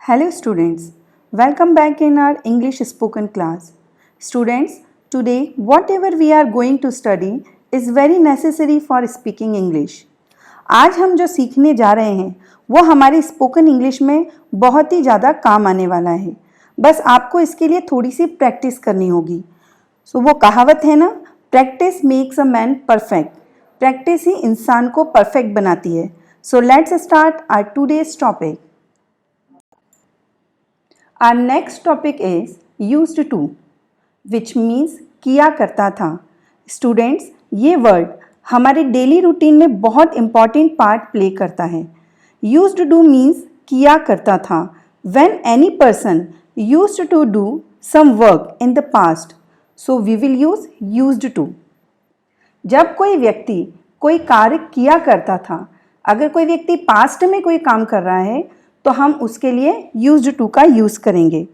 Hello students, welcome back in our English spoken class. Students, today whatever we are going to study is very necessary for speaking English. आज हम जो सीखने जा रहे हैं वो हमारी स्पोकन इंग्लिश में बहुत ही ज़्यादा काम आने वाला है. बस आपको इसके लिए थोड़ी सी प्रैक्टिस करनी होगी. वो कहावत है ना, practice makes a man perfect. Practice ही इंसान को परफेक्ट बनाती है. So let's start our today's topic. Our next topic is used to, which means किया करता था. Students, ये वर्ड हमारे डेली रूटीन में बहुत इम्पॉर्टेंट पार्ट प्ले करता है. Used to means किया करता था. When any person used to do some work in the past, so we will use used to. जब कोई व्यक्ति कोई कार्य किया करता था, अगर कोई व्यक्ति पास्ट में कोई काम कर रहा है तो हम उसके लिए used to का यूज़ करेंगे.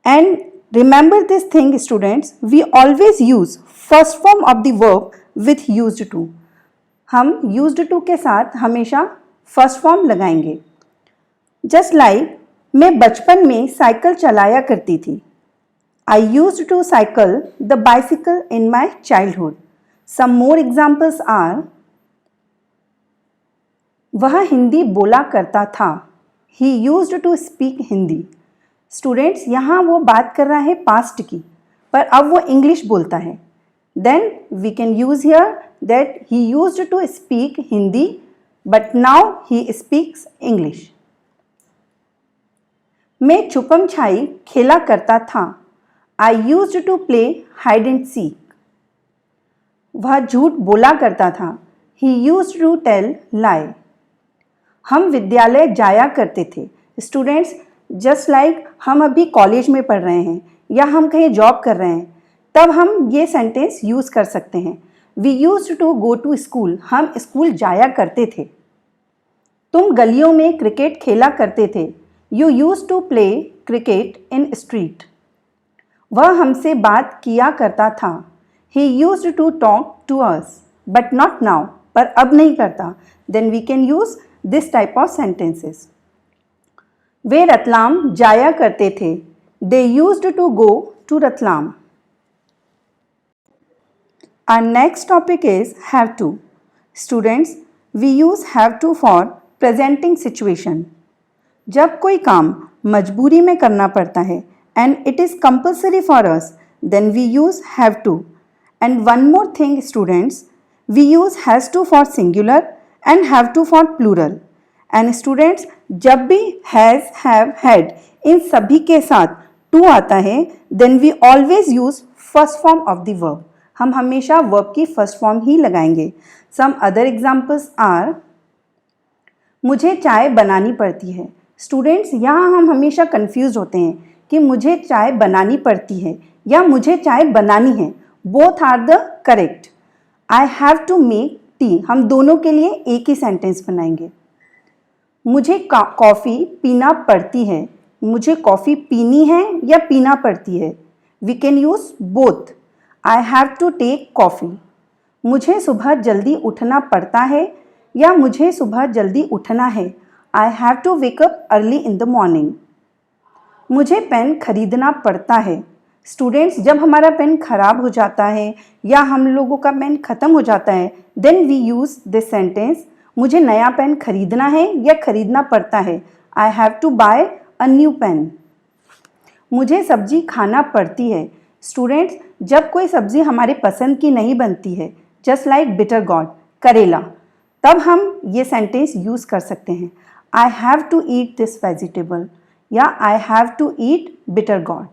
And remember this thing students, we always use first form of the verb with used to. हम used to के साथ हमेशा फर्स्ट फॉर्म लगाएंगे. जस्ट लाइक मैं बचपन में साइकिल चलाया करती थी. I used to cycle the bicycle in my childhood. Some more examples are, वह हिंदी बोला करता था. He used to speak Hindi. Students, यहाँ वो बात कर रहा है पास्ट की, पर अब वो इंग्लिश बोलता है. Then we can use here that he used to speak Hindi but now he speaks English. मैं छुपम छाई खेला करता था. I used to play hide and seek. वह झूठ बोला करता था. He used to tell lie. हम विद्यालय जाया करते थे. स्टूडेंट्स, जस्ट लाइक हम अभी कॉलेज में पढ़ रहे हैं या हम कहीं जॉब कर रहे हैं, तब हम ये सेंटेंस यूज़ कर सकते हैं. We used to go to school. हम स्कूल जाया करते थे. तुम गलियों में क्रिकेट खेला करते थे. You used to play cricket in street. वह हमसे बात किया करता था. He used to talk to us but not now. पर अब नहीं करता. Then we can use this type of sentences. वे रतलाम जाया करते थे. They used to go to Ratlam. Our next topic is have to. Students, we use have to for presenting situation. जब कोई काम मजबूरी में करना पड़ता है and it is compulsory for us, then we use have to. And one more thing students, we use has to for singular and have to for plural. And students, जब भी has, have, had इन सभी के साथ to आता है, then we always use first form of the verb. हम हमेशा verb की first form ही लगाएंगे. Some other examples are, मुझे चाय बनानी पड़ती है. Students, यहाँ हम हमेशा confused होते हैं कि मुझे चाय बनानी पड़ती है या मुझे चाय बनानी है. Both are the correct. I have to make हम दोनों के लिए एक ही सेंटेंस बनाएंगे. मुझे कॉफ़ी पीना पड़ती है. मुझे कॉफ़ी पीनी है या पीना पड़ती है. We can use both. I have to take coffee. मुझे सुबह जल्दी उठना पड़ता है या मुझे सुबह जल्दी उठना है. I have to wake up early in the morning. मुझे पेन खरीदना पड़ता है. स्टूडेंट्स, जब हमारा पेन खराब हो जाता है या हम लोगों का पेन ख़त्म हो जाता है, then we use this sentence. मुझे नया पेन खरीदना है या खरीदना पड़ता है. I have to buy a new pen. मुझे सब्जी खाना पड़ती है. स्टूडेंट्स, जब कोई सब्ज़ी हमारे पसंद की नहीं बनती है, जस्ट लाइक बिटर गॉड, करेला, तब हम ये सेंटेंस यूज़ कर सकते हैं. I have to eat this vegetable या I have to eat bitter gourd.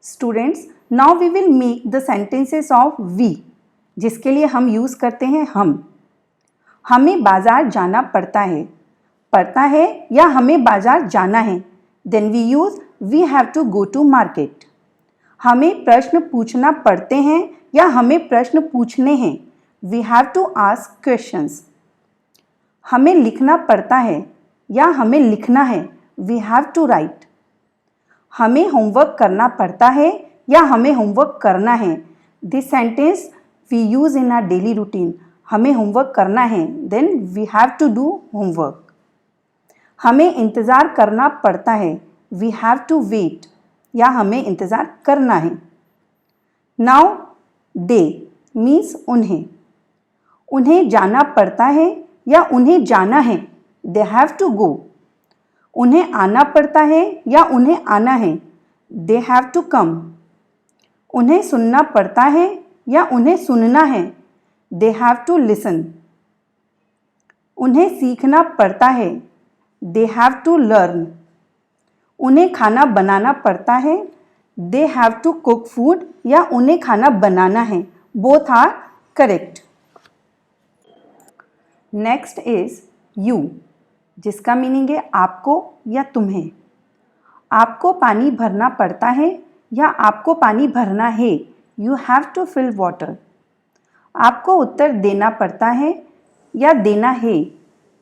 Students, now we will make the sentences of we, जिसके लिए हम यूज़ करते हैं हम. हमें बाज़ार जाना पड़ता है या हमें बाज़ार जाना है. Then we use we have to go to market. हमें प्रश्न पूछना पड़ते हैं या हमें प्रश्न पूछने हैं. We have to ask questions. हमें लिखना पड़ता है या हमें लिखना है. We have to write. हमें होमवर्क करना पड़ता है या हमें होमवर्क करना है. This sentence we use in our daily routine. हमें होमवर्क करना है, then we have to do homework. हमें इंतज़ार करना पड़ता है, वी हैव टू वेट, या हमें इंतज़ार करना है। नाउ दे मीन्स उन्हें, उन्हें जाना पड़ता है या उन्हें जाना है, दे हैव टू गो। उन्हें आना पड़ता है या उन्हें आना है, दे हैव टू कम। उन्हें सुनना पड़ता है या उन्हें सुनना है, दे हैव टू लिसन। उन्हें सीखना पड़ता है, दे हैव टू लर्न। उन्हें खाना बनाना पड़ता है, they have to cook food, या उन्हें खाना बनाना है, both are correct. Next is you, जिसका मीनिंग है आपको या तुम्हें। आपको पानी भरना पड़ता है या आपको पानी भरना है, you have to fill water. आपको उत्तर देना पड़ता है या देना है,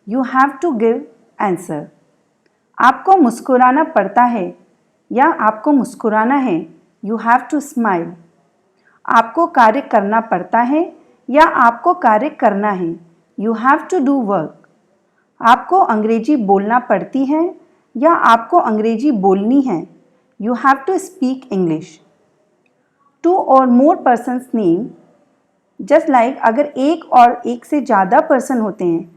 you have to give answer. आपको मुस्कुराना पड़ता है या आपको मुस्कुराना है, यू हैव टू स्माइल। आपको कार्य करना पड़ता है या आपको कार्य करना है, you have to do work. आपको अंग्रेजी बोलना पड़ती है या आपको अंग्रेजी बोलनी है, you have to speak English. Two और more persons name, just like अगर एक और एक से ज़्यादा पर्सन होते हैं,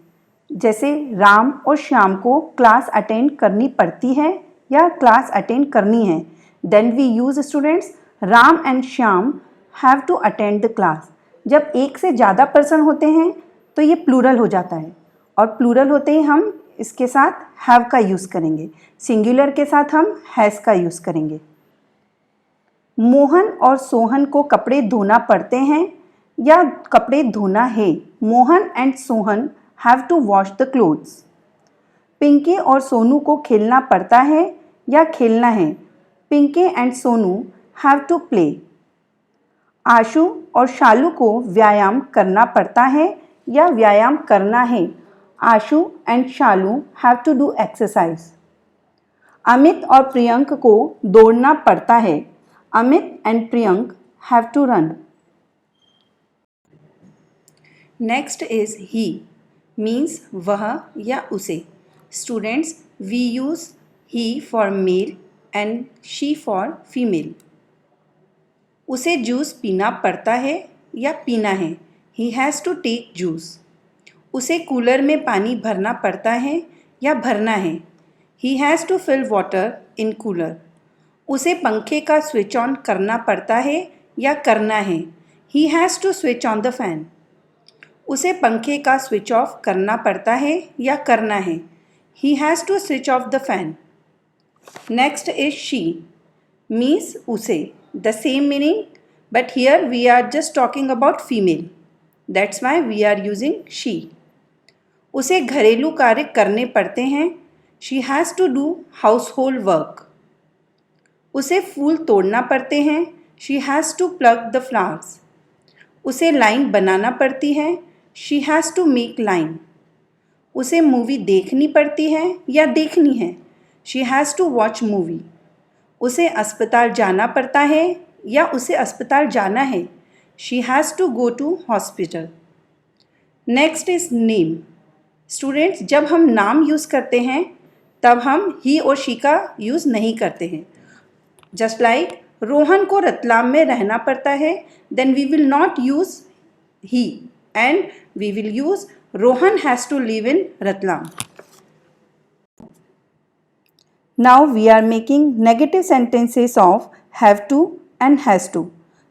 जैसे राम और श्याम को क्लास अटेंड करनी पड़ती है या क्लास अटेंड करनी है, then we use students Ram and Shyam have to attend the class. जब एक से ज़्यादा पर्सन होते हैं तो ये प्लूरल हो जाता है, और प्लूरल होते ही हम इसके साथ हैव का यूज़ करेंगे, सिंगुलर के साथ हम हैज़ का यूज़ करेंगे। मोहन और सोहन को कपड़े धोना पड़ते हैं या कपड़े धोना है, Mohan and Sohan have to wash the clothes. Pinky और सोनू को खेलना पड़ता है या खेलना है, Pinky and Sonu have to play. Ashu और शालू को व्यायाम करना पड़ता है या व्यायाम करना है, Ashu and Shalu have to do exercise. Amit और प्रियंक को दौड़ना पड़ता है, Amit and Priyank have to run. Next is he, means वह या उसे। Students, we use he for male and she for female. उसे जूस पीना पड़ता है या पीना है, he has to take juice. उसे कूलर में पानी भरना पड़ता है या भरना है, he has to fill water in cooler. उसे पंखे का स्विच ऑन करना पड़ता है या करना है, he has to switch on the fan. उसे पंखे का स्विच ऑफ करना पड़ता है या करना है, he has to switch off the fan. Next is she, means उसे, the same meaning, but here we are just talking about female, that's why we are using she. उसे घरेलू कार्य करने पड़ते हैं, she has to do household work. उसे फूल तोड़ना पड़ते हैं, she has to pluck the flowers. उसे लाइन बनाना पड़ती है, she has to make line. उसे मूवी देखनी पड़ती है या देखनी है, she has to watch movie. उसे अस्पताल जाना पड़ता है या उसे अस्पताल जाना है, she has to go to hospital. Next is name. Students, जब हम नाम यूज़ करते हैं तब हम ही और शी का यूज़ नहीं करते हैं। जस्ट लाइक रोहन को रतलाम में रहना पड़ता है, then we will not use he and we will use Rohan has to live in Ratlam. Now we are making negative sentences of have to and has to.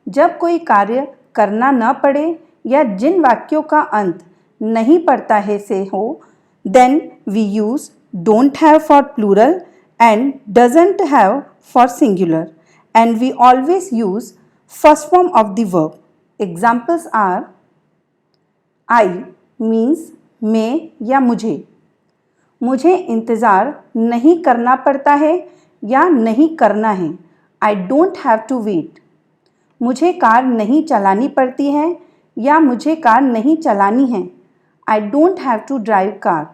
जब कोई कार्य करना न पड़े या जिन वाक्यों का अंत नहीं पड़ता है से हो, then we use don't have for plural and doesn't have for singular, and we always use first form of the verb. Examples are I means मैं या मुझे। मुझे इंतज़ार नहीं करना पड़ता है या नहीं करना है, I don't have to wait. मुझे कार नहीं चलानी पड़ती है या मुझे कार नहीं चलानी है, I don't have to drive car.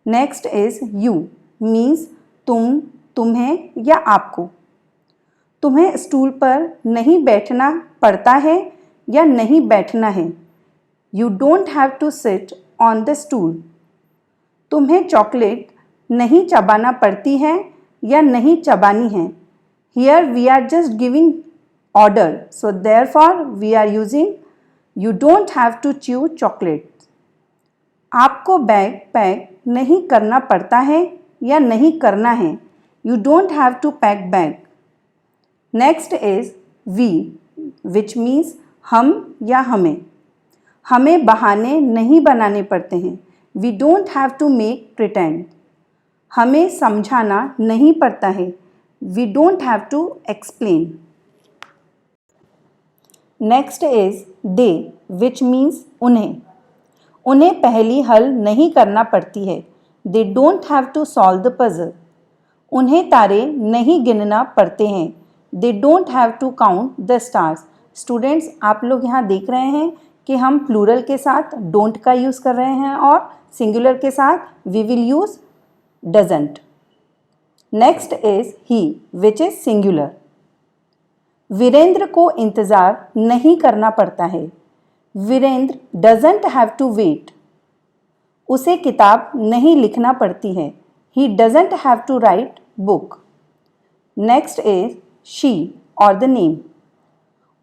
Next is you, means तुम, तुम्हें या आपको। तुम्हें स्टूल पर नहीं बैठना पड़ता है या नहीं बैठना है, You don't have to sit on the stool. तुम्हें चॉकलेट नहीं चबाना पड़ती है या नहीं चबानी है. Here we are just giving order. So therefore we are using you don't have to chew chocolates. आपको बैग पैक नहीं करना पड़ता है या नहीं करना है. You don't have to pack bag. Next is we, which means हम या हमें. हमें बहाने नहीं बनाने पड़ते हैं. We don't have to make pretend. हमें समझाना नहीं पड़ता है. We don't have to explain. Next is they, which means उन्हें. उन्हें पहेली हल नहीं करना पड़ती है. They don't have to solve the puzzle. उन्हें तारे नहीं गिनना पड़ते हैं. They don't have to count the stars. Students, आप लोग यहाँ देख रहे हैं कि हम प्लूरल के साथ डोंट का यूज़ कर रहे हैं और सिंगुलर के साथ we will use doesn't. Next is he, which is singular. Virendra को इंतज़ार नहीं करना पड़ता है. Virendra doesn't have to wait. उसे किताब नहीं लिखना पड़ती है. He doesn't have to write book. Next is she और द नेम.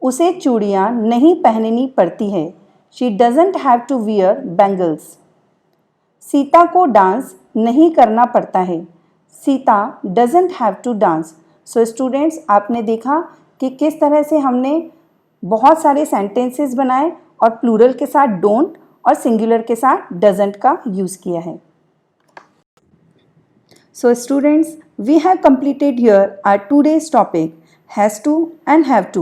उसे चूड़ियाँ नहीं पहननी पड़ती है. She doesn't have to wear bangles. Sita को डांस नहीं करना पड़ता है. Sita doesn't have to dance. So students, आपने देखा कि किस तरह से हमने बहुत सारे सेंटेंसेस बनाए और प्लूरल के साथ डोंट और सिंगुलर के साथ डजंट का यूज़ किया है. So students, we have completed here our today's topic has to and have to,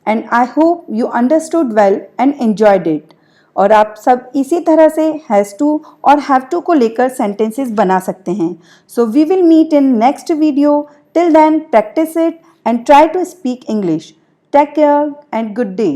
and I hope you understood well and enjoyed it. और आप सब इसी तरह से has to और have to को लेकर sentences बना सकते हैं. So we will meet in next video. Till then, practice it and try to speak English. Take care and good day.